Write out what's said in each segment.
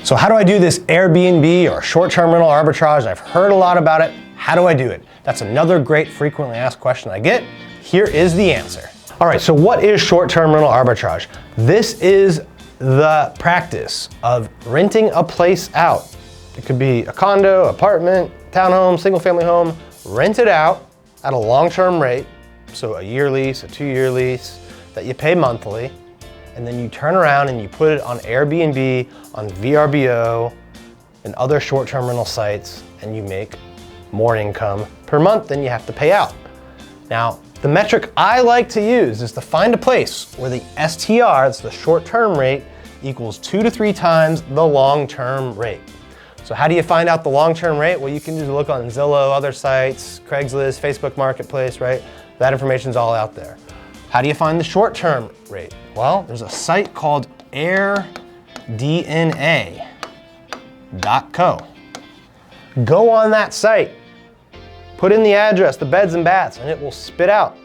So how do I do this Airbnb or short-term rental arbitrage? I've heard a lot about it. How do I do it? That's another great frequently asked question I get. Here is the answer. All right, so what is short-term rental arbitrage? This is the practice of renting a place out. It could be a condo, apartment, townhome, single-family home. Rent it out at a long-term rate, so a year lease, a 2-year lease that you pay monthly, and then you turn around and you put it on Airbnb, on VRBO, and other short-term rental sites, and you make more income per month than you have to pay out. Now, the metric I like to use is to find a place where the STR, that's the short-term rate, equals 2 to 3 times the long-term rate. So how do you find out the long-term rate? Well, you can just look on Zillow, other sites, Craigslist, Facebook Marketplace, right? That information's all out there. How do you find the short-term rate? Well, there's a site called AirDNA.co. Go on that site, put in the address, the beds and baths, and it will spit out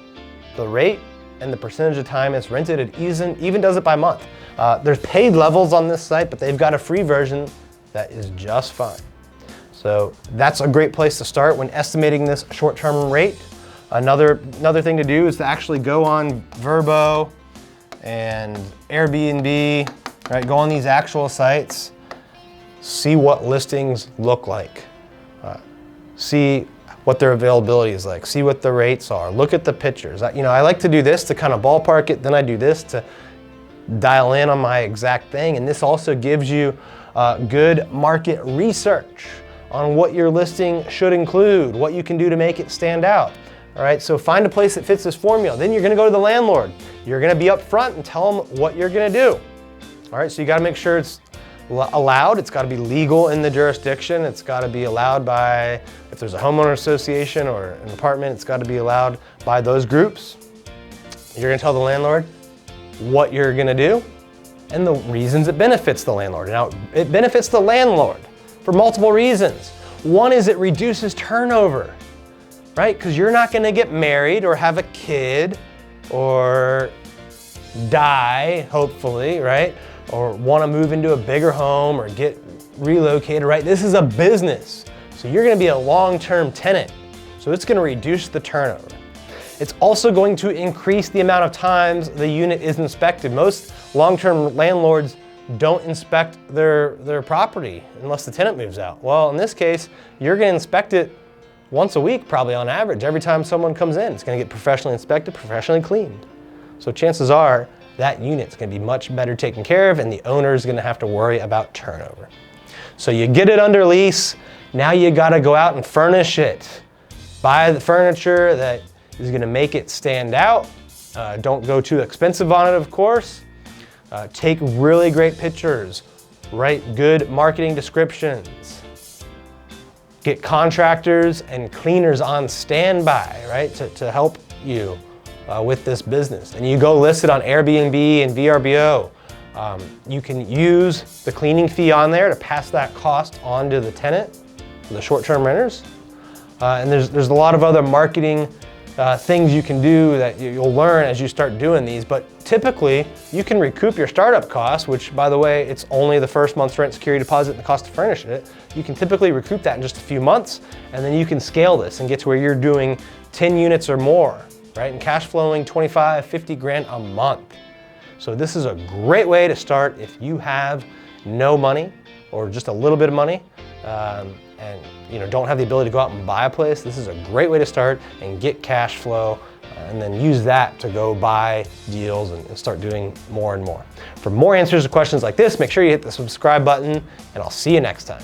the rate and the percentage of time it's rented. It even does it by month. There's paid levels on this site, but they've got a free version that is just fine. So that's a great place to start when estimating this short-term rate. Another thing to do is to actually go on Verbo and Airbnb, right? Go on these actual sites, see what listings look like, see what their availability is like, see what the rates are, look at the pictures. I like to do this to kind of ballpark it, then I do this to dial in on my exact thing, and this also gives you good market research on what your listing should include, what you can do to make it stand out. All right, so find a place that fits this formula. Then you're gonna go to the landlord. You're gonna be upfront and tell them what you're gonna do. All right, so you gotta make sure it's allowed. It's gotta be legal in the jurisdiction. It's gotta be allowed by, if there's a homeowner association or an apartment, it's gotta be allowed by those groups. You're gonna tell the landlord what you're gonna do and the reasons it benefits the landlord. Now, it benefits the landlord for multiple reasons. One is it reduces turnover, right? Because you're not gonna get married or have a kid or die, hopefully, right? Or wanna move into a bigger home or get relocated, right? This is a business. So you're gonna be a long-term tenant. So it's gonna reduce the turnover. It's also going to increase the amount of times the unit is inspected. Most long-term landlords don't inspect their property unless the tenant moves out. Well, in this case, you're gonna inspect it once a week, probably on average. Every time someone comes in, it's gonna get professionally inspected, professionally cleaned. So chances are that unit's gonna be much better taken care of and the owner's gonna have to worry about turnover. So you get it under lease, now you gotta go out and furnish it. Buy the furniture that is gonna make it stand out. Don't go too expensive on it, of course. Take really great pictures, write good marketing descriptions. Get contractors and cleaners on standby, right, to help you with this business. And you go list it on Airbnb and VRBO. You can use the cleaning fee on there to pass that cost on to the tenant, the short-term renters. And there's a lot of other marketing things you can do that you'll learn as you start doing these, but typically you can recoup your startup costs, which, by the way, it's only the first month's rent, security deposit, and the cost to furnish it. You can typically recoup that in just a few months, and then you can scale this and get to where you're doing 10 units or more, right? And cash flowing 25, 50 grand a month. So this is a great way to start if you have no money or just a little bit of money, and don't have the ability to go out and buy a place. This is a great way to start and get cash flow, and then use that to go buy deals and start doing more and more. For more answers to questions like this, make sure you hit the subscribe button, and I'll see you next time.